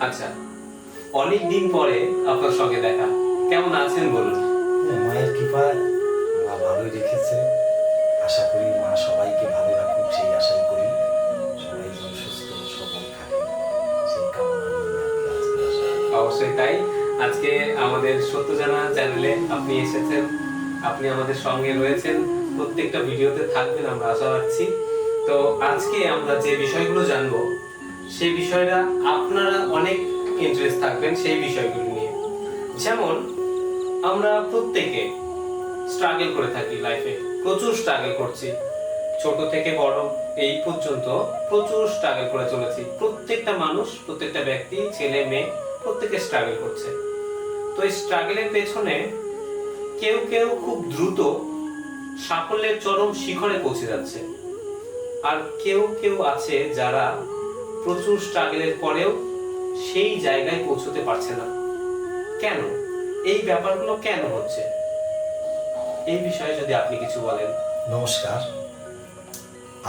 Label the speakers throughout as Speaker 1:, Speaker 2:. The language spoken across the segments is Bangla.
Speaker 1: আচ্ছা, অনেক দিন পরে আপনার সঙ্গে দেখা। কেমন আছেন বলুন?
Speaker 2: মায়ের কৃপায় মা ভালোই রেখেছে। আশা করি মা সবাইকে ভালো রাখুক, সেই আশাই করি। সবাই যেন সুস্থ সবল থাকে, সেই কামনা নিয়ে আর কি আজকে আসা।
Speaker 1: অবশ্যই তাই। আজকে আমাদের সত্য জানা চ্যানেলে আপনি এসেছেন, আপনি আমাদের সঙ্গে রয়েছেন, প্রত্যেকটা ভিডিওতে থাকবেন আমরা আশা রাখছি। তো আজকে আমরা যে বিষয়গুলো জানবো সেই বিষয়টা আপনারা অনেক ইন্টারেস্ট থাকবেন সেই বিষয়গুলো নিয়ে। যেমন আমরা প্রত্যেকে স্ট্রাগল করে থাকি লাইফে, প্রচুর স্ট্রাগল করছি, ছোট থেকে বড় এই পর্যন্ত প্রচুর স্ট্রাগল করে চলেছি। প্রত্যেকটা মানুষ, প্রত্যেকটা ব্যক্তি, ছেলে মেয়ে প্রত্যেকে স্ট্রাগল করছে। তো এই স্ট্রাগলের পেছনে কেউ কেউ খুব দ্রুত সাফল্যের চরম শিখরে পৌঁছে যাচ্ছে, আর কেউ কেউ আছে যারা প্রচুর স্ট্রাগলের পরেও সেই জায়গায় পৌঁছতে পারছে না। কেন? এই ব্যাপারগুলো কেন হচ্ছে, এই বিষয়ে যদি আপনি কিছু বলেন।
Speaker 2: নমস্কার,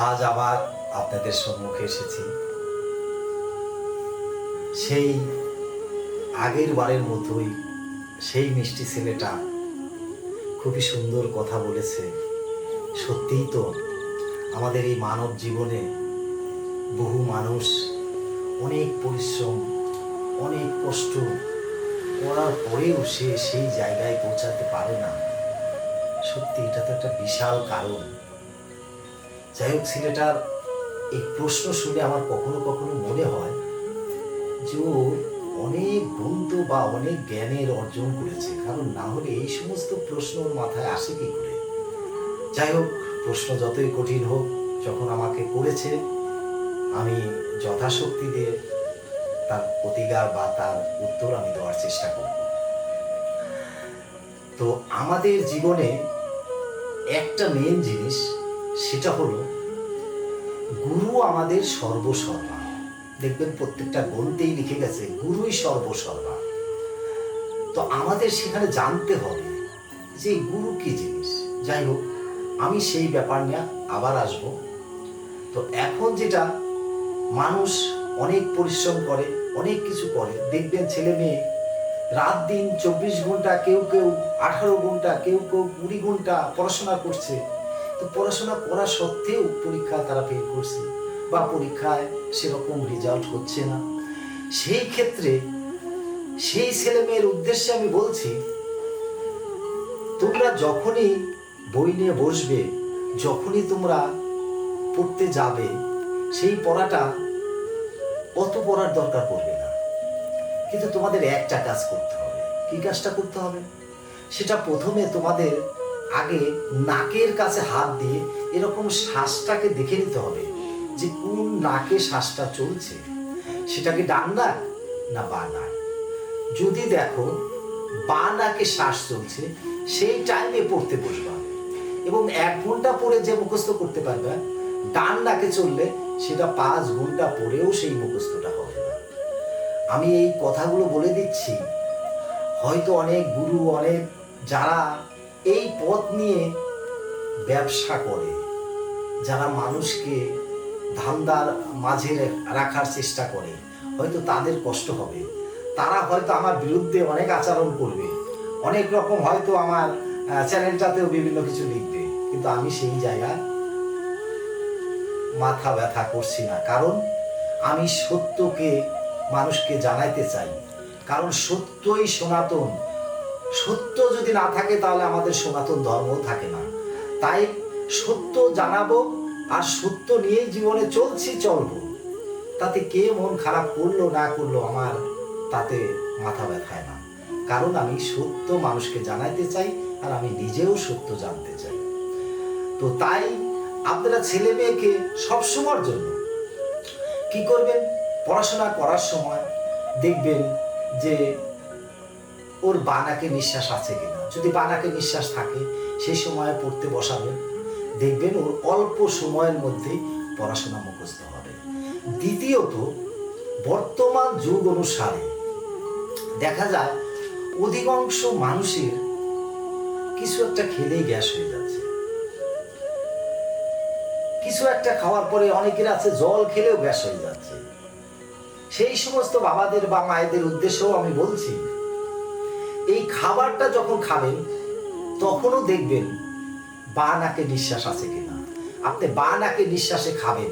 Speaker 2: আজ আবার আপনাদের সম্মুখে এসেছি। সেই আগের বারের মতোই সেই মিষ্টি ছেলেটা খুবই সুন্দর কথা বলেছে। সত্যিই তো আমাদের এই মানব জীবনে বহু মানুষ অনেক পরিশ্রম, অনেক কষ্ট করার পরেও সে সেই জায়গায় পৌঁছাতে পারে না। সত্যি এটা তো একটা বিশাল কারণ। যাই হোক, ছেলেটার এই প্রশ্ন শুনে আমার কখনো কখনো মনে হয় যে ও অনেক গ্রন্থ বা অনেক জ্ঞানের অর্জন করেছে, কারণ না হলে এই সমস্ত প্রশ্ন ওর মাথায় আসে কি করে। যাই হোক, প্রশ্ন যতই কঠিন হোক, যখন আমাকে করেছে আমি যথাশক্তি দিয়ে তার প্রতিকার বা তার উত্তর আমি দেওয়ার চেষ্টা করব। তো আমাদের জীবনে একটা মেন জিনিস, সেটা হলো গুরু আমাদের সর্বসর্বা। দেখবেন প্রত্যেকটা গ্রন্থেই লিখে গেছে গুরুই সর্বসর্বা। তো আমাদের সেখানে জানতে হবে যে গুরু কি জিনিস। যাই হোক, আমি সেই ব্যাপার নিয়ে আবার আসব। তো এখন যেটা, মানুষ অনেক পরিশ্রম করে, অনেক কিছু করে। দেখবেন ছেলে মেয়ে রাত দিন 24 ঘন্টা, কেউ কেউ 18 ঘন্টা, কেউ কেউ 20 ঘন্টা পড়াশোনা করছে। তো পড়াশোনা করা সত্ত্বেও পরীক্ষায় তারা ফেল করছে বা পরীক্ষায় সেরকম রেজাল্ট হচ্ছে না। সেই ক্ষেত্রে সেই ছেলে মেয়ের উদ্দেশ্যে আমি বলছি, তোমরা যখনই বই নিয়ে বসবে, যখনই তোমরা পড়তে যাবে, সেই পড়াটা অত পড়ার দরকার পড়বে না। কিন্তু তোমাদের একটা কাজ করতে হবে। কি কাজটা করতে হবে? সেটা প্রথমে তোমাদের আগে নাকের কাছে হাত দিয়ে এরকম শ্বাসটাকে দেখে নিতে হবে যে কোন নাকে শ্বাসটা চলছে, সেটা কি ডান নাক না বা নাক। যদি দেখো বা নাকে শ্বাস চলছে, সেই টাইমে পড়তে বসবা এবং 1 ঘন্টা পরে যে মুখস্থ করতে পারবে, ডান নাকে চললে সেটা 5 ঘন্টা পরেও সেই মুখস্থটা হবে না। আমি এই কথাগুলো বলে দিচ্ছি, হয়তো অনেক গুরু, অনেক যারা এই পথ নিয়ে ব্যবসা করে, যারা মানুষকে ধান্দার মাঝে রাখার চেষ্টা করে, হয়তো তাদের কষ্ট হবে। তারা হয়তো আমার বিরুদ্ধে অনেক আচরণ করবে, অনেক রকম হয়তো আমার চ্যানেলটাতেও বিভিন্ন কিছু লিখবে, কিন্তু আমি সেই জায়গায় মাথা ব্যথা করছি না। কারণ আমি সত্যকে মানুষকে জানাইতে চাই, কারণ সত্যই সনাতন। সত্য যদি না থাকে তাহলে আমাদের সনাতন ধর্ম থাকে না। তাই সত্য জানাবো, আর সত্য নিয়েই জীবনে চলবো। তাতে কে মন খারাপ করলো না করলো আমার তাতে মাথা ব্যথায় না, কারণ আমি সত্য মানুষকে জানাইতে চাই, আর আমি নিজেও সত্য জানতে চাই। তো তাই আপনারা ছেলে মেয়েকে সবসময়ের জন্য কি করবেন, পড়াশোনা করার সময় দেখবেন যে ওর বানাকে নিঃশ্বাস আছে কিনা। যদি বানাকে নিঃশ্বাস থাকে, সেই সময় পড়তে বসাবেন, দেখবেন ওর অল্প সময়ের মধ্যেই পড়াশোনা মুখস্থ হবে। দ্বিতীয়ত, বর্তমান যুগ অনুসারে দেখা যায় অধিকাংশ মানুষের কিছু একটা খেলেই গ্যাস হয়ে যাচ্ছে। কিছু একটা খাওয়ার পরে অনেকের আছে জল খেলেও গ্যাস হয়ে যাচ্ছে। সেই সমস্ত বাবাদের বা মায়েদের উদ্দেশ্যেও আমি বলছি, এই খাবারটা যখন খাবেন তখনও দেখবেন বা নাকে নিঃশ্বাস আছে কিনা। আপনি বা নাকে নিঃশ্বাসে খাবেন,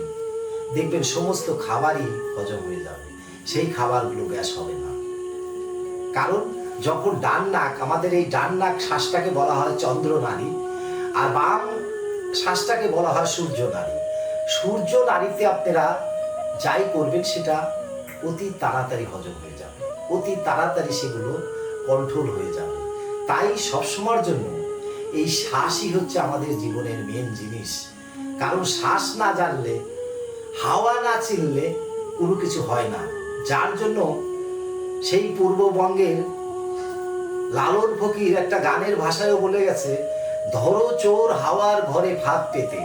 Speaker 2: দেখবেন সমস্ত খাবারই হজম হয়ে যাবে, সেই খাবারগুলো গ্যাস হবে না। কারণ যখন ডান নাক, আমাদের এই ডান নাক শ্বাসটাকে বলা হয় চন্দ্র নাড়ি, আর বাম শ্বাসটাকে বলা হয় সূর্য নাড়ি। সূর্য নাড়িতে আপনারা যাই করবেন সেটা অতি তাড়াতাড়ি হজম হয়ে যাবে, অতি তাড়াতাড়ি সেগুলো কন্ট্রোল হয়ে যাবে। তাই সবসময়ের জন্য এই শ্বাসই হচ্ছে আমাদের জীবনের মেন জিনিস। কারণ শ্বাস না জানলে, হাওয়া না চিনলে কোনো কিছু হয় না। যার জন্য সেই পূর্ববঙ্গের লালন ফকির একটা গানের ভাষায়ও বলে গেছে, ধরো চোর হাওয়ার ঘরে ফাঁদ পেতে,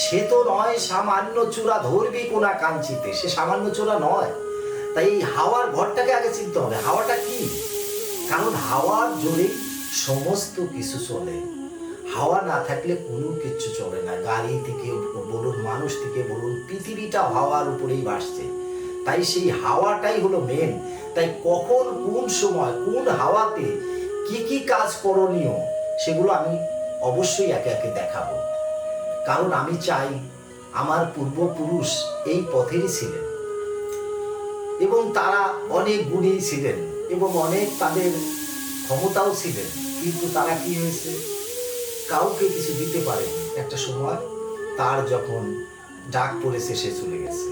Speaker 2: সে তো নয় সামান্য চূড়া ধরবি কোনা কাঞ্চিতে। সে সামান্য চূড়া নয়। তাই এই হাওয়ার ঘরটাকে আগে চিনতে হবে, হাওয়াটা কি। কারণ হাওয়ার জোরেই সমস্ত কিছু চলে। হাওয়া না থাকলে কোনো কিছু চলে না। গাড়ি থেকে বলুন, মানুষ থেকে বলুন, পৃথিবীটা হাওয়ার উপরেই ভাসছে। তাই সেই হাওয়াটাই হলো মেন। তাই কখন, কোন সময়, কোন হাওয়াতে কি কি কাজ করণীয় সেগুলো আমি অবশ্যই একে একে দেখাবো। কারণ আমি চাই আমার পূর্বপুরুষ এই পথেরই ছিলেন এবং তারা অনেক গুণী ছিলেন এবং অনেক তাদের ক্ষমতাও ছিলেন, কিন্তু তারা কি হয়েছে, কাউকে কিছু দিতে পারেনি। একটা সময় তার যখন ডাক পড়েছে সে চলে গেছে,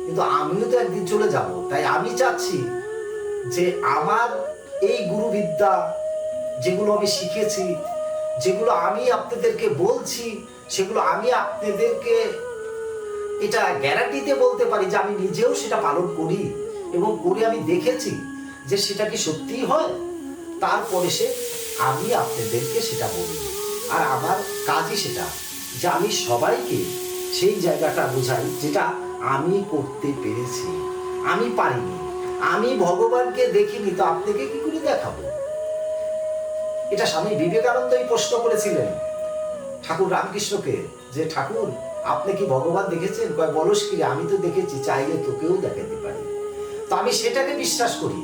Speaker 2: কিন্তু আমিও তো একদিন চলে যাব। তাই আমি চাচ্ছি যে আমার এই গুরুবিদ্যা যেগুলো আমি শিখেছি, যেগুলো আমি আপনাদেরকে বলছি, সেগুলো আমি আপনাদেরকে এটা গ্যারান্টিতে বলতে পারি যে আমি নিজেও সেটা পালন করি এবং করে আমি দেখেছি যে সেটা কি সত্যিই হয়। তারপরে আমি আপনাদেরকে সেটা বলি। আর আমার কাজই সেটা যে আমি সবাইকে সেই জায়গাটা বোঝাই যেটা আমি করতে পেরেছি। আমি পারিনি, আমি ভগবানকে দেখিনি, তো আপনাকে কি করে দেখাবো। এটা স্বামী বিবেকানন্দই প্রশ্ন করেছিলেন ঠাকুর রামকৃষ্ণকে, যে ঠাকুর আপনি কি ভগবান দেখেছেন? কয় বলস কি, আমি তো দেখেছি, চাইলে তোকেও দেখাতে পারি। তো আমি সেটাকে বিশ্বাস করি।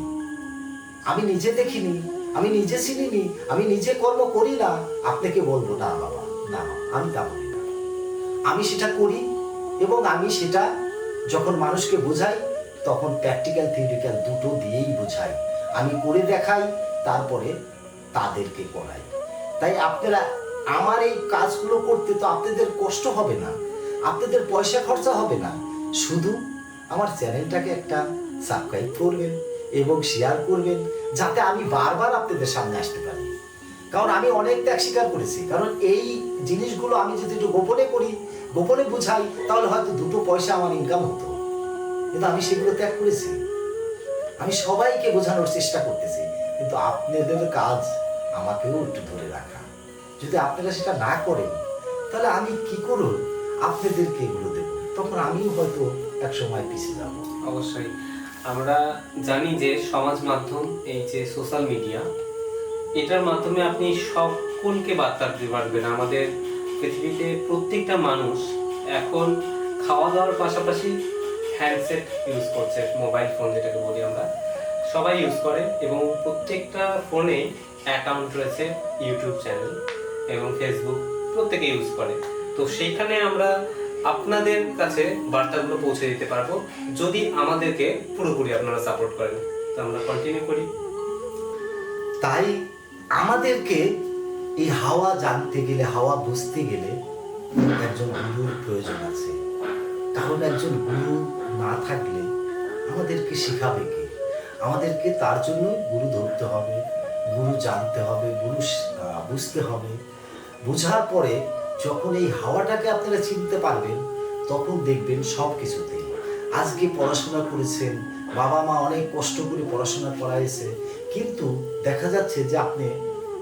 Speaker 2: আমি নিজে দেখিনি, আমি নিজে চিনিনি, আমি নিজে কর্ম করি না, আপনাকে বলবো না বাবা, না আমি তা বলি না। আমি সেটা করি এবং আমি সেটা যখন মানুষকে বোঝাই তখন প্র্যাকটিক্যাল থিওরিক্যাল দুটো দিয়েই বোঝাই। আমি করে দেখাই, তারপরে তাদেরকে করাই। তাই আপনারা আমার এই কাজগুলো করতে তো আপনাদের কষ্ট হবে না, আপনাদের পয়সা খরচা হবে না। শুধু আমার চ্যানেলটাকে একটা সাবস্ক্রাইব করবেন এবং শেয়ার করবেন, যাতে আমি বারবার আপনাদের সামনে আসতে পারি। কারণ আমি অনেক ত্যাগ স্বীকার করেছি। কারণ এই জিনিসগুলো আমি যদি একটু গোপনে করি, গোপনে বুঝাই, তাহলে হয়তো দুটো পয়সা আমার ইনকাম হতো, কিন্তু আমি সেগুলো ত্যাগ করেছি। আমি সবাইকে বোঝানোর চেষ্টা করতেছি, কিন্তু আপনাদের কাজ আমাকেও একটু ধরে রাখা। যদি আপনারা সেটা না করেন তাহলে আমি কি করব আপনাদেরকে এগুলো দেব, তখন আমিও হয়তো এক সময় পিছিয়ে যাব।
Speaker 1: অবশ্যই আমরা জানি যে সমাজ মাধ্যম, এই যে সোশ্যাল মিডিয়া, এটার মাধ্যমে আপনি সকলকে বার্তা দিতে পারবেন। আমাদের পৃথিবীতে প্রত্যেকটা মানুষ এখন খাওয়া দাওয়ার পাশাপাশি হ্যান্ডসেট ইউজ করছে, মোবাইল ফোন যেটাকে বলি আমরা, সবাই ইউজ করে এবং প্রত্যেকটা ফোনে অ্যাকাউন্ট রয়েছে, ইউটিউব চ্যানেল এবং ফেসবুক প্রত্যেকে ইউজ করে। তো সেইখানে আমরা আপনাদের কাছে বার্তাগুলো পৌঁছে দিতে পারবো যদি আমাদেরকে পুরোপুরি আপনারা সাপোর্ট করেন। তো আমরা কন্টিনিউ করি।
Speaker 2: তাই আমাদেরকে এই হাওয়া জানতে গেলে, হাওয়া বুঝতে গেলে একজন গুরুর প্রয়োজন আছে। কারণ একজন গুরু না থাকলে আমাদেরকে শেখাবে কে? আমাদেরকে তার জন্য গুরু ধরতে হবে, গুরু জানতে হবে, গুরু বুঝতে হবে। বোঝার পরে যখন এই হাওয়াটাকে আপনারা চিনতে পারবেন, তখন দেখবেন সব কিছুতে। আজকে পড়াশোনা করেছেন, বাবা মা অনেক কষ্ট করে পড়াশোনা করাইছে, কিন্তু দেখা যাচ্ছে যে আপনি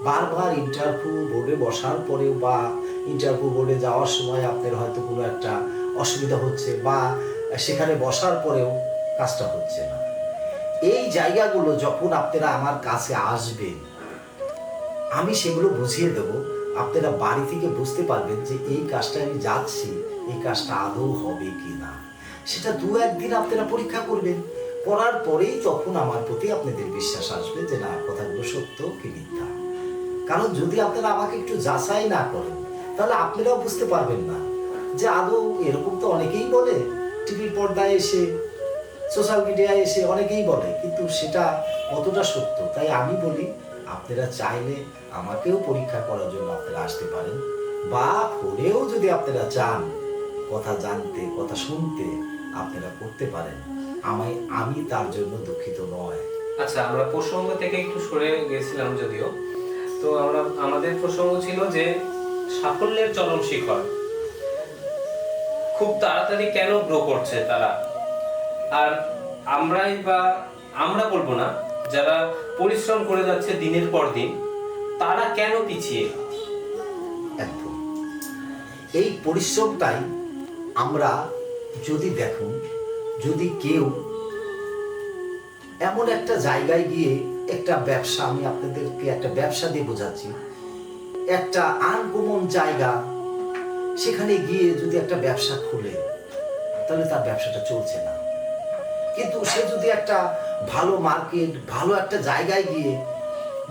Speaker 2: বারবার ইন্টারভিউ বোর্ডে বসার পরেও বা ইন্টারভিউ বোর্ডে যাওয়ার সময় আপনার হয়তো কোনো একটা অসুবিধা হচ্ছে, বা সেখানে বসার পরেও কাজটা হচ্ছে না। এই জায়গাগুলো যখন আপনারা আমার কাছে আসবেন, আমি সেগুলো বুঝিয়ে দেব। আপনারা বাড়ি থেকে বুঝতে পারবেন যে এই কাজটা আমি যাচ্ছি, এই কাজটা আদৌ হবে কি না। সেটা দু একদিন আপনারা পরীক্ষা করবেন, পড়ার পরেই তখন আমার প্রতি আপনাদের বিশ্বাস আসবে যে না, কথাগুলো সত্য কি মিথ্যা। কারণ যদি আপনারা আমাকে একটু যাচাই না করেন, তাহলে আপনারাও বুঝতে পারবেন না যে আদৌ এরকম তো অনেকেই বলে, টিভির পর্দায় এসে, সোশ্যাল মিডিয়ায় এসে অনেকেই বলে, কিন্তু সেটা কতটা সত্য। তাই আমি বলি, আপনারা চাইলে আমাকেও পরীক্ষা করার জন্য আপনারা আসতে পারেন, বা ফোনেও যদি আপনারা চান কথা জানতে, কথা শুনতে, আপনারা করতে পারেন। আমি তার জন্য দুঃখিত নয়।
Speaker 1: আচ্ছা, আমরা প্রসঙ্গ থেকে একটু সরে গেছিলাম যদিও। তো আমাদের প্রসঙ্গ ছিল যে সাফল্যের চরম শিখর খুব তাড়াতাড়ি কেন গ্রো করছে তারা, আর আমরা বলবো না, যারা পরিশ্রম করে যাচ্ছে দিনের পর দিন, তারা কেন পিছিয়ে?
Speaker 2: একদম এই পরিশ্রমটাই আমরা, যদি দেখুন, যদি কেউ এমন একটা জায়গায় গিয়ে একটা ব্যবসা, আমি আপনাদেরকে একটা ব্যবসা দিয়ে বোঝাচ্ছি, একটা আনকমন জায়গা, সেখানে গিয়ে যদি একটা ব্যবসা খুলে, তাহলে তার ব্যবসাটা চলছে না। কিন্তু সে যদি একটা ভালো মার্কেট, ভালো একটা জায়গায় গিয়ে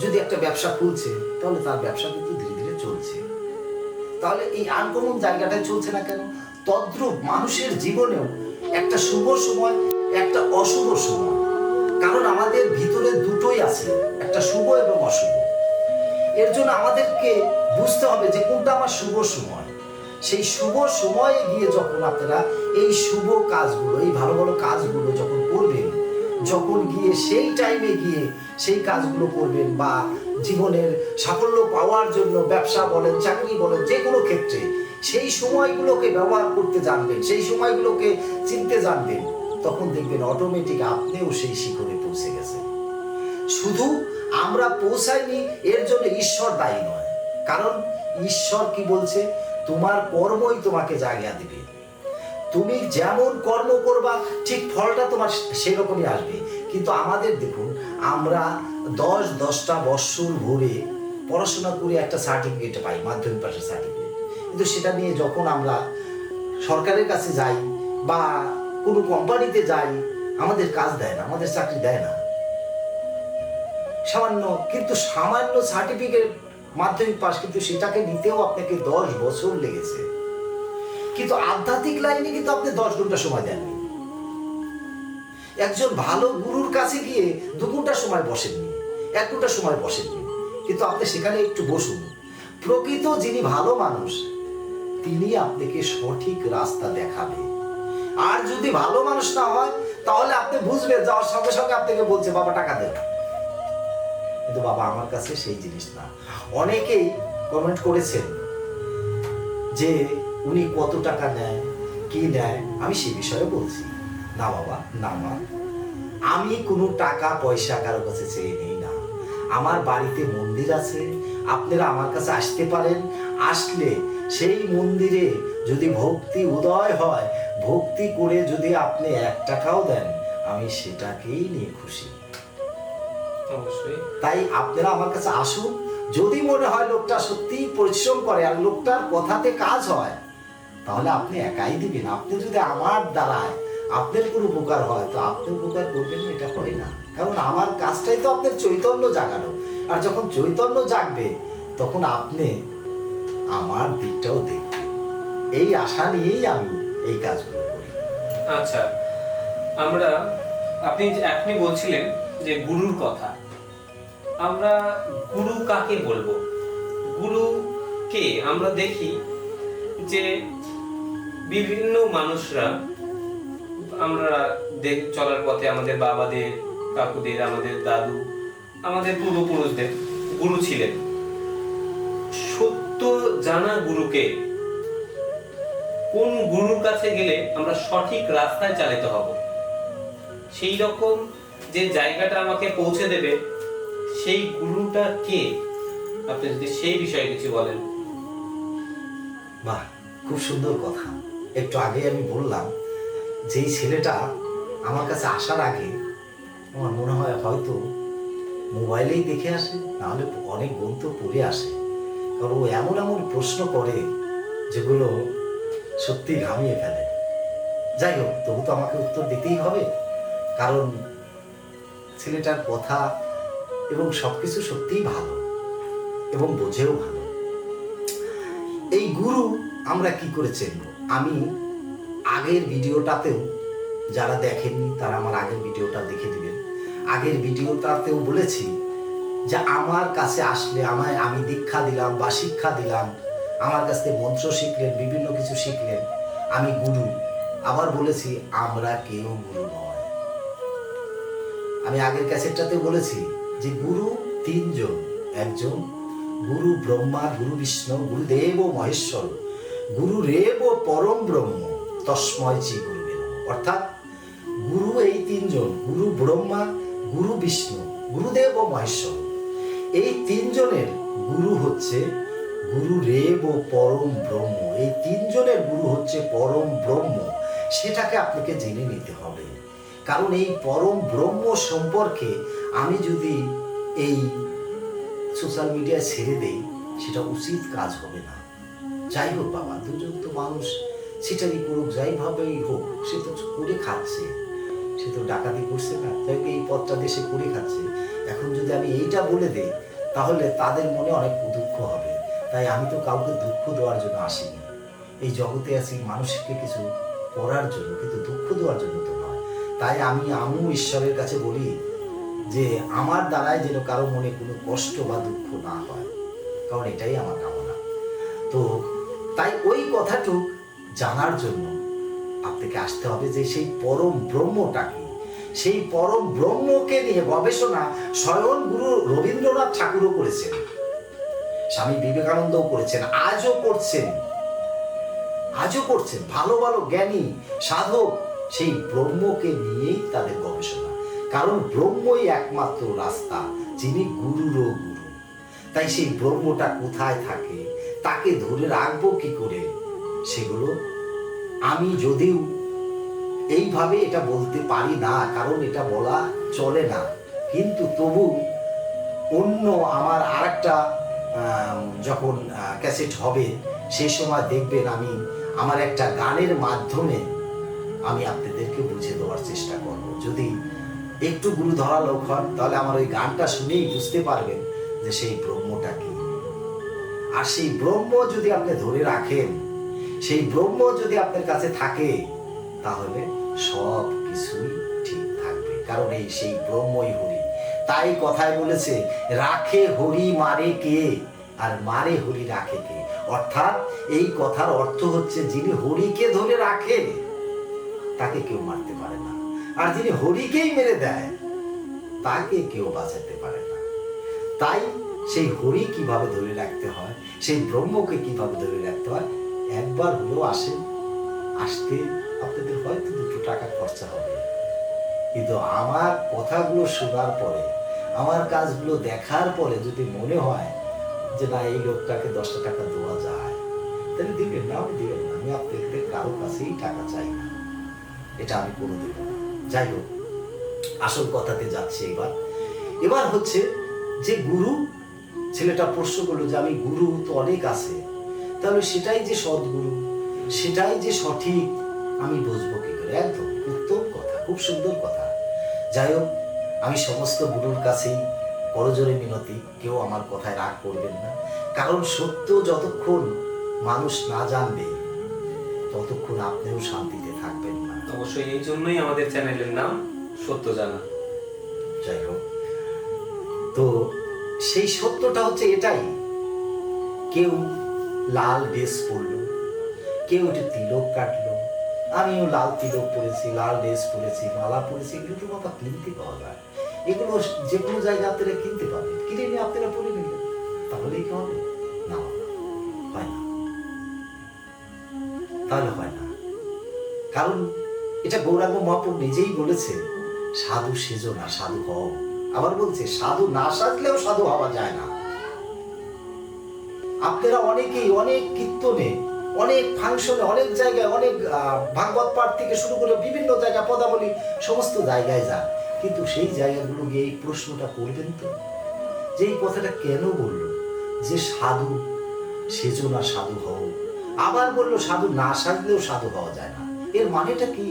Speaker 2: যদি একটা ব্যবসা খুলছে, তাহলে তার ব্যবসা কিন্তু ধীরে ধীরে চলছে। তাহলে এই আনকমন জায়গাটায় চলছে না কেন? তদ্রূপ মানুষের জীবনেও একটা শুভ সময়, একটা অশুভ সময়। কারণ আমাদের ভিতরে দুটোই আছে, একটা শুভ এবং অশুভ। এর জন্য আমাদেরকে বুঝতে হবে যে কোনটা আমার শুভ সময়। সেই শুভ সময়ে গিয়ে যখন আপনারা এই শুভ কাজগুলো, এই ভালো ভালো কাজগুলো যখন করবেন, যখন গিয়ে সেই টাইমে গিয়ে সেই কাজগুলো করবেন, বা জীবনের সাফল্য পাওয়ার জন্য ব্যবসা বলেন, চাকরি বলেন, যে কোনো ক্ষেত্রে সেই সময়গুলোকে ব্যবহার করতে জানবেন, সেই সময়গুলোকে চিনতে জানবেন, তখন দেখবেন অটোমেটিক আপনিও সেই শিখরে পৌঁছে গেছেন। শুধু আমরা পৌঁছাইনি এর জন্য ঈশ্বর দায়ী নয়। কারণ ঈশ্বর কি বলছে? তোমার কর্মই তোমাকে জায়গা দিবে। তুমি যেমন কর্ম করবা, ঠিক ফলটা তোমার সেরকমই আসবে। কিন্তু আমাদের দেখুন, আমরা 10টা বৎসর ভরে পড়াশোনা করে একটা সার্টিফিকেট পাই, মাধ্যমিক পাশের সার্টিফিকেট, কিন্তু সেটা নিয়ে যখন আমরা সরকারের কাছে যাই বা কোনো কোম্পানিতে যাই, আমাদের কাজ দেয় না, আমাদের চাকরি দেয় না। সামান্য সার্টিফিকেট, মাধ্যমিক পাস, কিন্তু সেটাকে নিতেও আপনাকে 10 বছর লেগেছে। কিন্তু আধ্যাত্মিক লাইনে কিন্তু আপনি 10 ঘন্টা সময় দেননি। একজন ভালো গুরুর কাছে গিয়ে 2 ঘন্টা সময় বসেননি, 1 ঘন্টা সময় বসেননি, কিন্তু আপনি সেখানে একটু বসুন। প্রকৃত যিনি ভালো মানুষ, তিনি আপনাকে সঠিক রাস্তা দেখাবে। আর যদি ভালো মানুষ না হয়, তাহলে আপনি বুঝবেন, যাওয়ার সঙ্গে সঙ্গে আপনাকে বলছে বাবা টাকা দেন, কিন্তু বাবা আমার কাছে সেই জিনিস না। অনেকেই কমেন্ট করেছেন যে উনি কত টাকা নেয়, কি নেয়, আমি সে বিষয়ে বলছি না বাবা, না মা, আমি কোনো টাকা পয়সা কারো কাছে চেয়ে নেই না। আমার বাড়িতে মন্দির আছে, আপনারা আমার কাছে আসতে পারেন। আসলে সেই মন্দিরে যদি ভক্তি উদয় হয়, ভক্তি করে যদি আপনি 1 টাকাও দেন, আমি সেটাকেই নিয়ে খুশি।
Speaker 1: অবশ্যই।
Speaker 2: তাই আপনারা আমার কাছে আসুন। যদি মনে হয় লোকটা সত্যি পরিশ্রম করে আর লোকটার কথাতে কাজ হয়, তাহলে আপনি একাই দিবেন। আপনি যদি আমার দ্বারায় আপনার কোনো উপকার হয়, তো আপনি উপকার করবেন, এটা হয় না। কারণ আমার কাজটাই তো আপনার চৈতন্য জাগানো। আর যখন চৈতন্য জাগবে, তখন আপনি আমার দিকটাও দেখবেন। এই আশা নিয়েই আমি এই কাজগুলো করি।
Speaker 1: আচ্ছা, আপনি বলছিলেন যে গুরুর কথা, আমরা গুরু কাকে বলবো? গুরু কে? আমরা দেখি যে বিভিন্ন মানুষরা, আমরা চলার পথে আমাদের বাবাদের, কাকুদের, আমাদের দাদু, আমাদের পূর্বপুরুষদের গুরু ছিলেন। সত্য জানা গুরুকে, কোন গুরুর কাছে গেলে আমরা সঠিক রাস্তায় চালিত হব, সেই রকম যে জায়গাটা আমাকে পৌঁছে দেবে, সেই গুরুটা কে? আপনি যদি সেই বিষয়ে কিছু বলেন।
Speaker 2: বাহ, খুব সুন্দর কথা। একটু আগে আমি বললাম, যেই ছেলেটা আমার কাছে আসার আগে আমার মনে হয় হয়তো মোবাইলেই দেখে আসে, নাহলে অনেক গ্রন্থ পড়ে আসে। কারণ ও এমন এমন প্রশ্ন করে যেগুলো সত্যি ঘামিয়ে ফেলে। যাই হোক, তবু তো আমাকে উত্তর দিতেই হবে। কারণ ছেলেটার কথা এবং সবকিছু সত্যিই ভালো এবং বোঝেও ভালো। এই গুরু আমরা কি করে চিনব? আমি আগের ভিডিওটাতেও, যারা দেখেননি তারা আমার আগের ভিডিওটা দেখে দিবেন। আগের ভিডিওটাতেও বলেছি যে আমার কাছে আসলে আমি দীক্ষা দিলাম বা শিক্ষা দিলাম, আমার কাছ থেকে মন্ত্র শিখলেন, বিভিন্ন কিছু শিখলেন, আমি গুরু। আবার বলেছি আমরা কেউ গুরু নয়। আমি আগের ক্যাসেটটাতে বলেছি যে গুরু তিনজন, একজন গুরু ব্রহ্মা, গুরু বিষ্ণু, গুরুদেব মহেশ্বর, গুরুরেব পরম ব্রহ্ম তস্মৈ শ্রী গুরুবে নমঃ। অর্থাৎ গুরু এই তিনজন, গুরু ব্রহ্মা, গুরু বিষ্ণু, গুরুদেব মহেশ্বর। এই তিনজনের গুরু হচ্ছে গুরুরেব পরম ব্রহ্ম। এই তিনজনের গুরু হচ্ছে পরম ব্রহ্ম। সেটাকে আপনাকে জেনে নিতে হবে। কারণ এই পরম ব্রহ্ম সম্পর্কে আমি যদি এই সোশ্যাল মিডিয়ায় ছেড়ে দেই, সেটা উচিত কাজ হবে না। যাই হোক বাবা, দুজন তো মানুষ, সেটারই করুক, যাইভাবেই হোক, সে তো করে খাচ্ছে, সে তো ডাকাতি করছে না, তাই এই পথটা দেশে করে খাচ্ছে। এখন যদি আমি এইটা বলে দিই তাহলে তাদের মনে অনেক দুঃখ হবে। তাই আমি তো কাউকে দুঃখ দেওয়ার জন্য আসিনি। এই জগতে আছি মানুষকে কিছু করার জন্য, কিন্তু দুঃখ দেওয়ার জন্য তো নয়। তাই আমি ঈশ্বরের কাছে বলি যে আমার দ্বারাই যেন কারো মনে কোনো কষ্ট বা দুঃখ না হয়, কারণ এটাই আমার কামনা। তো তাই ওই কথাটুক জানার জন্য আপনাকে আসতে হবে যে সেই পরম ব্রহ্মটা কি। সেই পরম ব্রহ্মকে নিয়ে গবেষণা স্বয়ং গুরু রবীন্দ্রনাথ ঠাকুরও করেছেন, স্বামী বিবেকানন্দও করেছেন, আজও করছেন। ভালো ভালো জ্ঞানী সাধক সেই ব্রহ্মকে নিয়েই তাদের গবেষণা। কারণ ব্রহ্মই একমাত্র রাস্তা, যিনি গুরুরও গুরু। তাই সেই ব্রহ্মটা কোথায় থাকে, তাকে ধরে রাখবো কি করে, সেগুলো আমি যদিও এইভাবে এটা বলতে পারি না, কারণ এটা বলা চলে না, কিন্তু তবু অন্য আমার আরেকটা যখন ক্যাসেট হবে সেই সময় দেখবেন আমি আমার একটা গানের মাধ্যমে আমি আপনাদেরকে বুঝে দেওয়ার চেষ্টা করব। যদি একটু গুরু ধরা লোক হন তাহলে আমার ওই গানটা শুনেই বুঝতে পারবেন যে সেই ব্রহ্মটা কি। আর সেই ব্রহ্ম যদি আপনি ধরে রাখেন, সেই ব্রহ্ম যদি আপনার কাছে থাকে, তাহলে সব কিছুই ঠিক থাকবে। কারণ এই সেই ব্রহ্মই হরি। তাই কথায় বলেছে রাখে হরি মারে কে, আর মারে হরি রাখে কে। অর্থাৎ এই কথার অর্থ হচ্ছে যিনি হরিকে ধরে রাখেন তাকে কেউ মারতে পারে না, আর যিনি হরিকেই মেরে দেয় তাকে কেউ বাঁচাতে পারে না। তাই সেই হরি কিভাবে ধরে রাখতে হয়, সেই ব্রহ্মকে কিভাবে ধরে রাখতে হয়, একবার হলেও আসতে আপনাদের হয়তো 2 টাকা খরচা হবে, কিন্তু আমার কথাগুলো শোনার পরে, আমার কাজগুলো দেখার পরে যদি মনে হয় যে না এই লোকটাকে 10 টাকা দেওয়া যায়, তাহলে দিবেন না, আমি দিবেন না। আমি আপনাদের কারো কাছেই টাকা চাই না, এটা আমি করে দেব না। যাই হোক, আসল কথাতে যাচ্ছে। এবার হচ্ছে যে গুরু, ছেলেটা প্রশ্ন করলো যে আমি গুরু তো অনেক আছে, তাহলে সেটাই যে সদ্গুরু, সেটাই যে সঠিক, আমি বুঝবো কি করে? একদম উত্তম কথা, খুব সুন্দর কথা। যাই হোক, আমি সমস্ত গুরুর কাছেই করজোড়ে মিনতি, কেউ আমার কথায় রাগ করবেন না। কারণ সত্য যতক্ষণ মানুষ না জানবে ততক্ষণ আপনিও শান্তিতে থাকবেন না।
Speaker 1: অবশ্যই এই জন্যই আমাদের চ্যানেলের নাম সত্য জানা।
Speaker 2: যাই হোক, তো সেই সত্যটা হচ্ছে এটাই। কেউ লাল ড্রেস পরলো, কেউ একটু তিলক কাটলো, আমিও লাল তিলক পরেছি, লাল ড্রেস পরেছি, মালা পরেছি। এগুলো তো বাবা কিনতে পাওয়া যায়, এগুলো যে কোনো জায়গায় আপনারা কিনতে পারবেন, কিনে নিয়ে আপনারা পরে নিলেন, তাহলেই কি হবে? না, হয় না, তাহলে হয় না। কারণ এটা গৌরাঙ্গ মহাপ্রভু নিজেই বলেছে, সাধু সেজো না, সাধু হও। আবার বলছে সাধু না সাজলেও সাধু হওয়া যায় না। আপনারা অনেকেই অনেক কীর্তনে, অনেক ফাংশনে, অনেক জায়গায়, অনেক ভাগবত পাঠ থেকে শুরু করে বিভিন্ন জায়গায়, পদাবলী, সমস্ত জায়গায় যান, কিন্তু সেই জায়গাগুলো গিয়ে এই প্রশ্নটা করবেন তো, যে এই কথাটা কেন বললো যে সাধু সেজো না, সাধু হও। আবার বললো সাধু না সাজলেও সাধু হওয়া যায় না, এর মানেটা কি?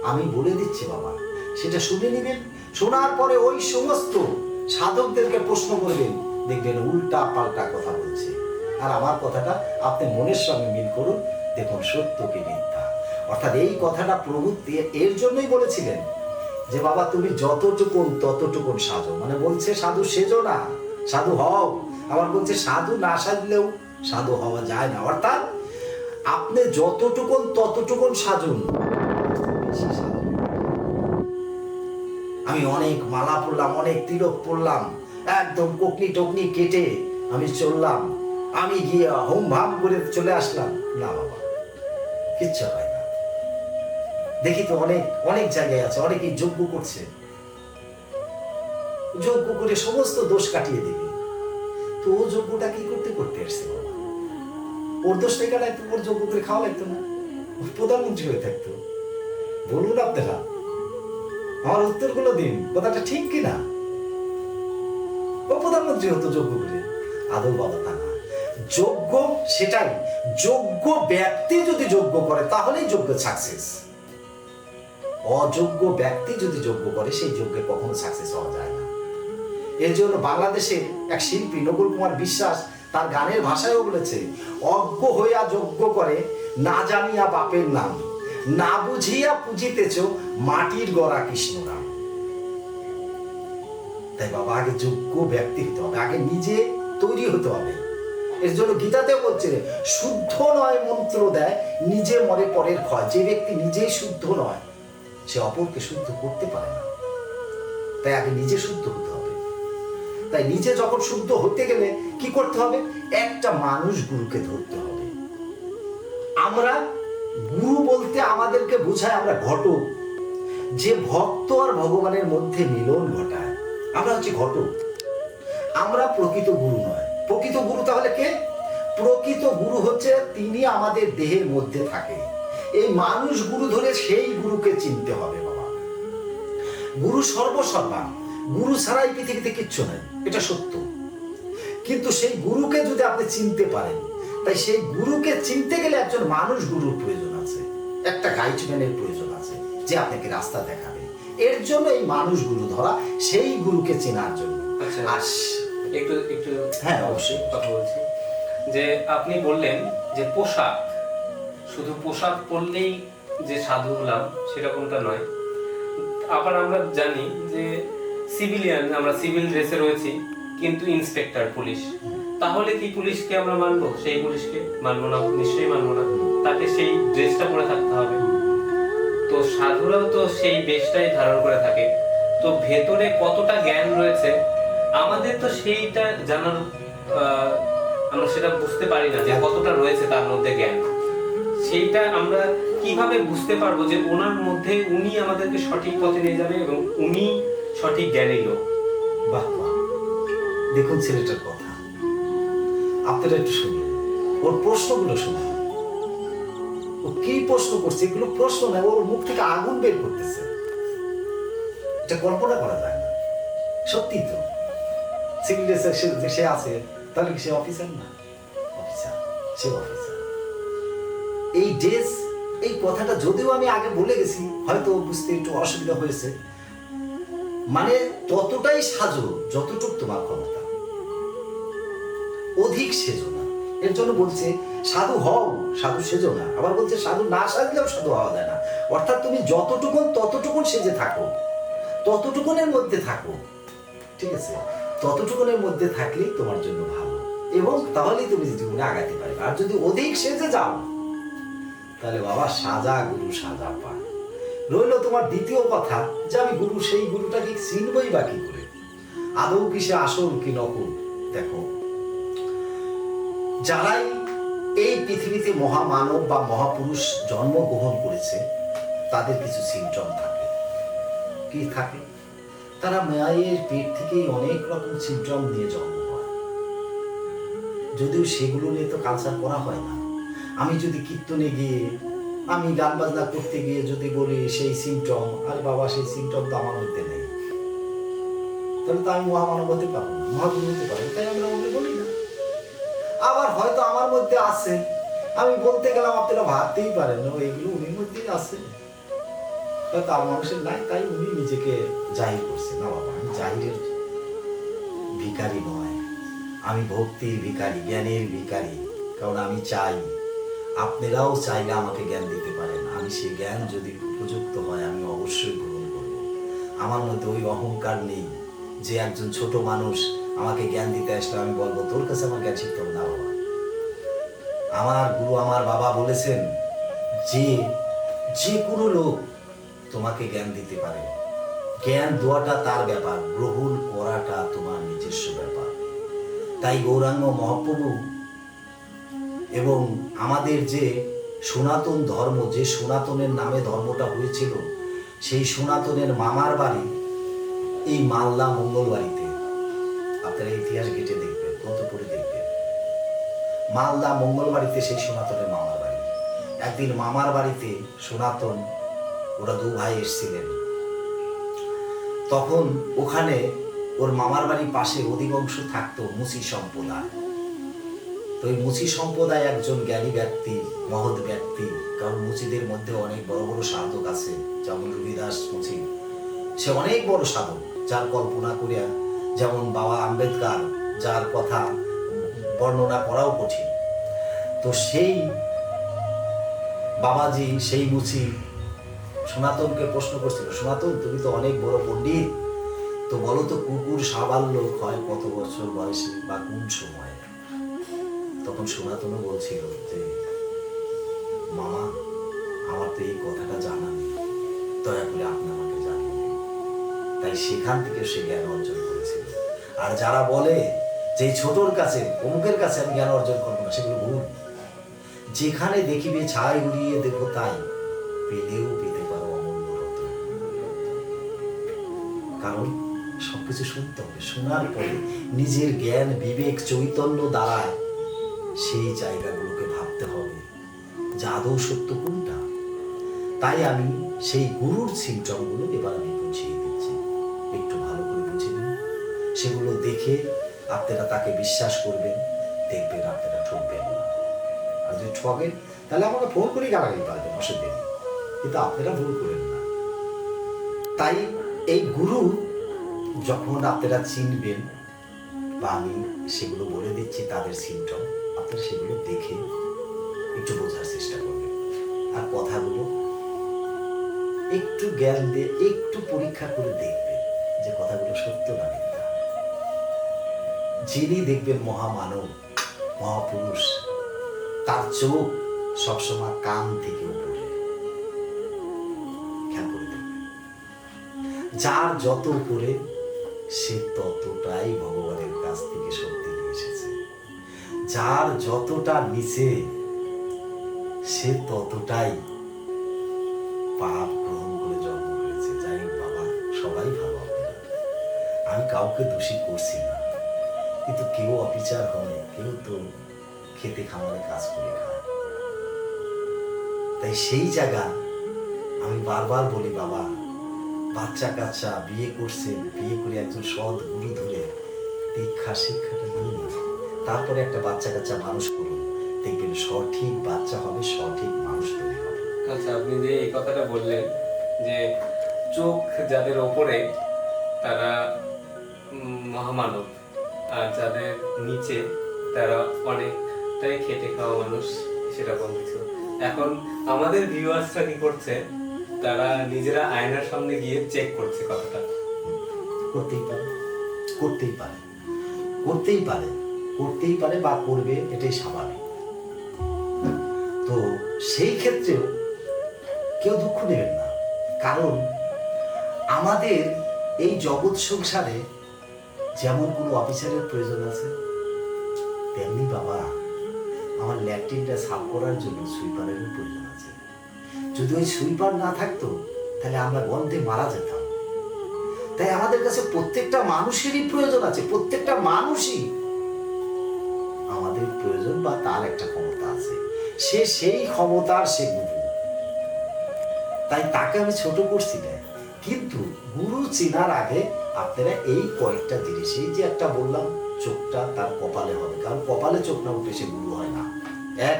Speaker 2: আমি বলে দিচ্ছি বাবা, সেটা শুনে নেবেন। শোনার পরে ওই সমস্ত সাধকদেরকে প্রশ্ন করবেন, দেখবেন উল্টা পাল্টা কথা বলছে। আর আমার কথাটা আপনি মনের সঙ্গে মিল করুন, দেখুন সত্য কি মিথ্যা। অর্থাৎ এই কথাটা প্রভু এর জন্যই বলেছিলেন যে বাবা তুমি যতটুকুন ততটুকুন সাজো, মানে বলছে সাধু সেজো না, সাধু হও। আবার বলছে সাধু না সাজলেও সাধু হওয়া যায় না। অর্থাৎ আপনি যতটুকুন ততটুকুন সাজুন, বেশি সাজুন। আমি অনেক মালা পড়লাম, অনেক তিলক পড়লাম, একদম কোকনি টোকনি কেটে আমি চললাম, আমি গিয়ে হোম ভাম করে চলে আসলাম, না বাবা, কিচ্ছু হয় না। দেখি তো অনেক অনেক জায়গায় আছে, অনেকেই যজ্ঞ করছে, যজ্ঞ করে সমস্ত দোষ কাটিয়ে দিবে। তো ও যজ্ঞটা কি করতে করতে আসছে বাবা? ওর দোষটাই কাটাইতো, ওর যজ্ঞ করে খাওয়া লাগতো না, প্রধানমন্ত্রী হয়ে থাকতো। বলুন আপনারা, আমার উত্তরগুলো দিন, কথাটা ঠিক কিনা? ও প্রধানমন্ত্রী হতো যজ্ঞ করে? আদৌ বাবা তা না। যোগ্য সেটাই, যোগ্য ব্যক্তি যদি যোগ্য করে তাহলেই যোগ্য সাকসেস। অযোগ্য ব্যক্তি যদি যোগ্য করে সেই যজ্ঞে কখনো সাকসেস হওয়া যায় না। এর জন্য বাংলাদেশের এক শিল্পী নকুল কুমার বিশ্বাস তার গানের ভাষায়ও বলেছে, অজ্ঞ হইয়া যজ্ঞ করে না জানিয়া বাপের নাম, না বুঝিয়া পুজিতেছ মাটির গড়া কৃষ্ণ নাম। তাই বাবা আগে যোগ্য ব্যক্তি হতে হবে, আগে নিজে তৈরি হতে হবে। এর জন্য গীতাতে বলছে শুদ্ধ নয় মন্ত্র দেয় নিজে মরে পরের ক্ষয়। যে ব্যক্তি নিজেই শুদ্ধ নয় সে অপরকে শুদ্ধ করতে পারে না। তাই আগে নিজে শুদ্ধ হতে হবে। তাই নিজে যখন শুদ্ধ হতে গেলে কি করতে হবে? একটা মানুষ গুরুকে ধরতে হবে। আমরা গুরু বলতে আমাদেরকে বোঝায় আমরা ঘটক, যে ভক্ত আর ভগবানের মধ্যে মিলন ঘটায়, আমরা হচ্ছে ঘটক। আমরা প্রকৃত গুরু নয়। প্রকৃত গুরু তাহলে কে? প্রকৃত গুরু হচ্ছে তিনি আমাদের দেহের মধ্যে থাকে। এই মানুষ গুরু ধরে সেই গুরুকে চিনতে হবে বাবা। গুরু সর্বসর্বা, গুরু ছাড়া এই পৃথিবীতে কিচ্ছু নাই, এটা সত্য। কিন্তু সেই গুরুকে যদি আপনি চিনতে পারেন, তাই সেই গুরুকে চিনতে গেলে একজন মানুষ গুরুর প্রয়োজন আছে, একটা গাইডম্যানের প্রয়োজন আছে যে আপনাকে রাস্তা দেখাবে। এর জন্য এই মানুষ গুরু ধরা, সেই গুরুকে চেনার জন্য।
Speaker 1: আচ্ছা,
Speaker 2: আর
Speaker 1: একটু একটু
Speaker 2: হ্যাঁ অবশ্যই
Speaker 1: কথা বলছি যে আপনি বললেন যে পোশাক, শুধু পোশাক পরলেই যে সাধু হলাম সেরকমটা নয়। আবার আমরা জানি যে সিভিলিয়ান, আমরা সিভিল ড্রেসে রয়েছি কিন্তু ইন্সপেক্টর পুলিশ, তাহলে কি পুলিশকে আমরা মানবো? সেই পুলিশকে মানবো না, নিশ্চয়ই মানবো না। তাকে সেই ড্রেসটা পরে থাকতে হবে। তো সাধুরাও তো সেই বেশটাই ধারণ করে থাকে। তো ভেতরে কতটা জ্ঞান রয়েছে আমাদের তো সেইটা জানার, আমরা সেটা বুঝতে পারি না যে কতটা রয়েছে তার মধ্যে জ্ঞান। সেইটা আমরা কিভাবে বুঝতে পারবো যে ওনার মধ্যে উনি আমাদেরকে সঠিক পথে নিয়ে যাবে এবং উনি সঠিক জ্ঞানী লোক?
Speaker 2: বাহ বাহ, দেখুন ছেলেটার কথা আপনারা একটু শুনুন, ওর প্রশ্নগুলো শুনুন। ও কি প্রশ্ন করছে? এগুলো প্রশ্ন নয়, ওর মুখ থেকে আগুন বের করতেছে। এটা কল্পনা করা যায় না। সত্যি তো সিভিল ড্রেসে সে আছে, তাহলে কি সে অফিসার না? অফিসার, সে অফিসার। এই ড্রেস, এই কথাটা যদিও আমি আগে বলে গেছি, হয়তো বুঝতে একটু অসুবিধা হয়েছে। মানে ততটাই সাজো যতটুক তোমার ক্ষমতা, অধিক সেজো না। এর জন্য বলছে সাধু হও, সাধু সেজো না। আবার বলছে সাধু না সাজলেও সাধু হওয়া যায় না। অর্থাৎ তুমি যতটুকুন ততটুকুন সেজে থাকো, ততটুকুনের মধ্যে থাকো, ঠিক আছে? ততটুকুনের মধ্যে থাকলেই তোমার জন্য ভালো, এবং তাহলেই তুমি জীবনে আগাতে পারবে। আর যদি অধিক সেজে যাও তাহলে বাবা সাজা গুরু সাজা পায়। রইল তোমার দ্বিতীয় কথা যে আমি গুরু, সেই গুরুটাকে চিনবই বা কি করে? আদৌ কি সে আসল কি নকল? দেখো, যারাই এই পৃথিবীতে মহামানব বা মহাপুরুষ জন্মগ্রহণ করেছে তাদের কিছু সিমটম থাকে। কি থাকে? তারা মায়ের পেট থেকেই অনেক রকম সিমটম নিয়ে জন্ম হয়, যদিও সেগুলো নিয়ে তো কালচার করা হয় না। আমি যদি কীর্তনে গিয়ে, আমি গান বাজনা করতে গিয়ে যদি বলি সেই সিমটম, আরে বাবা সেই সিমটম তো আমার মধ্যে নেই, তাহলে তো আমি মহামানব হতে পারবো না, মহাগুরু হতে পারবো, তাই আমরা ওগুলো বলি না। আবার হয়তো আমার মধ্যে আছে, আমি বলতে গেলাম আপনারা ভাবতেই পারেন এগুলো উনির মধ্যেই আছে, তার মানুষের নাই, তাই উনি নিজেকে জাহির করছে। না বাবা, আমি জাহিরের ভিখারি নয়, আমি ভক্তির ভিখারি, জ্ঞানের ভিখারি। কারণ আমি চাই, আপনারাও চাইলে আমাকে জ্ঞান দিতে পারেন, আমি সেই জ্ঞান যদি উপযুক্ত হয় আমি অবশ্যই গ্রহণ করব। আমার মধ্যে ওই অহংকার নেই যে একজন ছোট মানুষ আমাকে জ্ঞান দিতে আসলে আমি বলবো তোর কাছে আমার জ্ঞান শিখতে হবে না। বাবা, আমার গুরু, আমার বাবা বলেছেন যে যে কোনো লোক তোমাকে জ্ঞান দিতে পারে, জ্ঞান দেওয়াটা তার ব্যাপার, গ্রহণ করাটা তোমার নিজস্ব ব্যাপার। তাই গৌরাঙ্গ মহাপ্রভু এবং আমাদের যে সনাতন ধর্ম, যে সনাতনের নামে ধর্মটা হয়েছিল, সেই সনাতনের মামার বাড়ি এই মালদা মঙ্গলবাড়িতে। আপনারা ইতিহাস ঘেটে দেখবেন, কত পড়ে দেখবেন, মালদা মঙ্গলবাড়িতে সেই সনাতনের মামার বাড়ি। একদিন মামার বাড়িতে সনাতন ওরা দু ভাই এসেছিলেন, তখন ওখানে ওর মামার বাড়ির পাশে অধিকাংশ থাকতো মুচি সম্প্রদায়। তো ওই মুচি সম্প্রদায় একজন জ্ঞানী ব্যক্তি, মহৎ ব্যক্তি, কারণ মুচিদের মধ্যে অনেক বড় বড় সাধক আছে, যেমন রবিদাস মুচি, সে অনেক বড় সাধক, যার কল্পনা করিয়া, যেমন বাবা আম্বেদকর, যার কথা বর্ণনা করাও কঠিন। তো সেই বাবাজি, সেই মুচি সনাতনকে প্রশ্ন করছিল, সনাতন তুমি তো অনেক বড় পণ্ডিত, তো বলো তো কুকুর সাবাল্য হয় কত বছর বয়সে বা কোন সময়ে? তখন সনাতনও বলছিল যে মামা, আমার তো এই কথাটা জানা নেই, দয়া করে আপনি আমাকে জানিয়ে দিন। তাই সেখান থেকে সে জ্ঞান অর্জন করেছিল। আর যারা বলে যে ছোটর কাছে, অমুকের কাছে আমি জ্ঞান অর্জন করবো না, সেগুলো ভুল। যেখানে দেখিবে ছাই উড়িয়ে দেখো তাই, পেলেও পেতে পারো অমূল্য রত্ন। কারণ সবকিছু শুনতে হবে, শোনার পরে নিজের জ্ঞান, বিবেক, চৈতন্য দ্বারা সেই জায়গাগুলোকে ভাবতে হবে যে আদৌ সত্য কোনটা। তাই আমি সেই গুরুর সিমটমগুলো এবার আমি বুঝিয়ে দিচ্ছি, একটু ভালো করে বুঝে নিন। সেগুলো দেখে আপনারা তাকে বিশ্বাস করবেন, দেখবেন আপনারা ঠকবেন না। আর যদি ঠকেন তাহলে আমাকে ফোন করে গালাগালি পারবেন, অসুবিধা নেই, কিন্তু আপনারা ভুল করেন না। তাই এই গুরু যখন আপনারা চিনবেন, বা আমি সেগুলো বলে দিচ্ছি তাদের সিমটম, আপনারা সেগুলো দেখে একটু বোঝার চেষ্টা করবেন। আর কথাগুলো একটু জ্ঞান দিয়ে একটু পরীক্ষা করে দেখবেন যে কথাগুলো সত্য না মিথ্যা। যিনি দেখবেন মহামানব, মহাপুরুষ, তার চোখ সবসময় কান থেকে উপরে, খেয়াল করে দেখবেন। যার যত উপরে সে ততটাই ভগবানের কাছ থেকে শক্তি নিয়ে এসেছে, যার যতটা নিচে সে ততটাই পাপ গ্রহণ করে জন্ম হয়েছে। যাই হোক বাবা, সবাই ভালো আপনারা, আমি কাউকে দোষী করছি না, কিন্তু কেউ অবিচার হয়, কেউ তো খেতে খামারে কাজ করে খায়। তাই সেই জায়গা আমি বারবার বলি, বাবা, বাচ্চা কাচ্চা বিয়ে করছেন, বিয়ে করে একজন সৎ গুরু ধরে দীক্ষা শিক্ষাটা নিয়ে তারপরে একটা বাচ্চা কাচ্চা মানুষ করুন, দেখবেন সঠিক বাচ্চা হবে, সঠিক মানুষ তৈরি হবে।
Speaker 1: আচ্ছা, আপনি যে এই কথাটা বললেন যে চোখ যাদের ওপরে তারা মহামানব, আর যাদের নিচে তারা অনেকটাই খেটে খাওয়া মানুষ, সেরকম কিছু। এখন আমাদের ভিউয়ার্সরা কি করছে, তারা নিজেরা আয়নার সামনে গিয়ে চেক করছে কথাটা।
Speaker 2: করতেই পারে, করতেই পারে, করতেই পারে, করতেই পারে বা করবে, এটাই স্বাভাবিক। তো সেই ক্ষেত্রেও কেউ দুঃখ নেবেন না, কারণ আমাদের এই জগৎ সংসারে যেমন কোনো অফিসারের প্রয়োজন আছে, তেমনি বাবা আমার ল্যাট্রিনটা সাফ করার জন্য সুইপারেরও প্রয়োজন আছে। যদি ওই সুইপার না থাকতো তাহলে আমরা গন্ধে মারা যেতাম। তাই আমাদের কাছে প্রত্যেকটা মানুষেরই প্রয়োজন আছে, প্রত্যেকটা মানুষই আমাদের প্রয়োজন, বা তার একটা ক্ষমতা আছে, সে সেই ক্ষমতার সে গুরু। তাই তাকে আমি ছোট করছি না, কিন্তু গুরু চেনার আগে আপনারা এই কয়েকটা জিনিসই, যে একটা বললাম চোখটা তার কপালে হবে, কারণ কপালে চোখ না উঠে সে গুরু হয় না, এক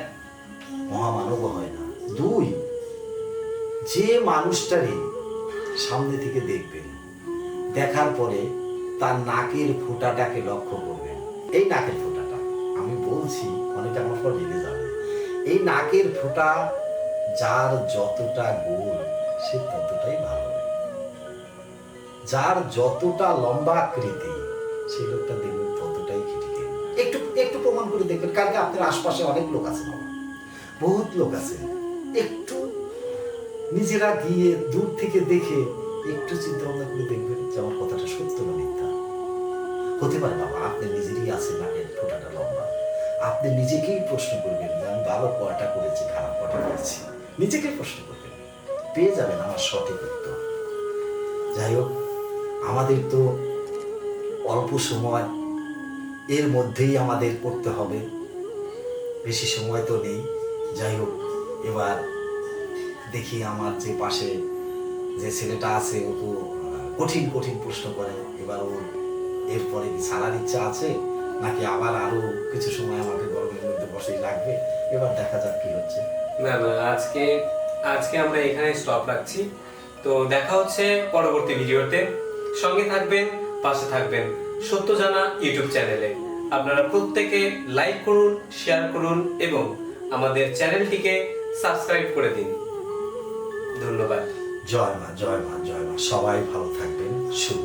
Speaker 2: মহামানব হয় না। দুই, যে মানুষটারে সামনে থেকে দেখবেন, দেখার পরে তার নাকের ফোঁটাটাকে লক্ষ্য করবেন। এই নাকের ফোঁটাটা আমি বলছি, অনেকে আমার পর রেগে যাবে। এই নাকের ফোঁটা যার যতটা গোল সে ততটাই ভালো, যার যতটা লম্বা আকৃতি সেই লোকটা দেখবেন ততটাই খিটকে। একটু একটু প্রমাণ করে দেখবেন, কালকে আপনার আশপাশে অনেক লোক আছে, বাবা বহুত লোক আছে, একটু নিজেরা গিয়ে দূর থেকে দেখে একটু চিন্তা ভাবনা করে দেখবেন যে আমার কথাটা সত্য না মিথ্যা। হতে পারে বাবা আপনি নিজেরই আছে নাকের ফোঁটাটা লম্বা, আপনি নিজেকেই প্রশ্ন করবেন যে আমি ভালো কয়টা করেছি, খারাপ কয়টা করেছি, নিজেকেই প্রশ্ন করবেন, পেয়ে যাবেন আমার সঠিক উত্তর। যাই হোক, আমাদের তো অল্প সময়, এর মধ্যেই আমাদের করতে হবে, বেশি সময় তো নেই। যাই হোক, এবার দেখি আমার যে পাশে যে ছেলেটা আছে ও তো কঠিন কঠিন প্রশ্ন করে, এবার ওর এরপরে কি ছাড়ার ইচ্ছা আছে নাকি আবার আরো কিছু সময় আমাকে গরমের মধ্যে বসেই লাগবে, এবার দেখা যাক কি হচ্ছে।
Speaker 1: না না, আজকে আজকে আমরা এখানে স্টপ রাখছি। তো দেখা হচ্ছে পরবর্তী ভিডিওতে। সঙ্গে থাকবেন, পাশে থাকবেন সত্য জানা ইউটিউব চ্যানেলে। আপনারা প্রত্যেকে লাইক করুন, শেয়ার করুন এবং আমাদের চ্যানেলটিকে সাবস্ক্রাইব করে দিন। ধন্যবাদ।
Speaker 2: জয় মা, জয় মা, জয় মা। সবাই ভালো থাকবেন। শুভ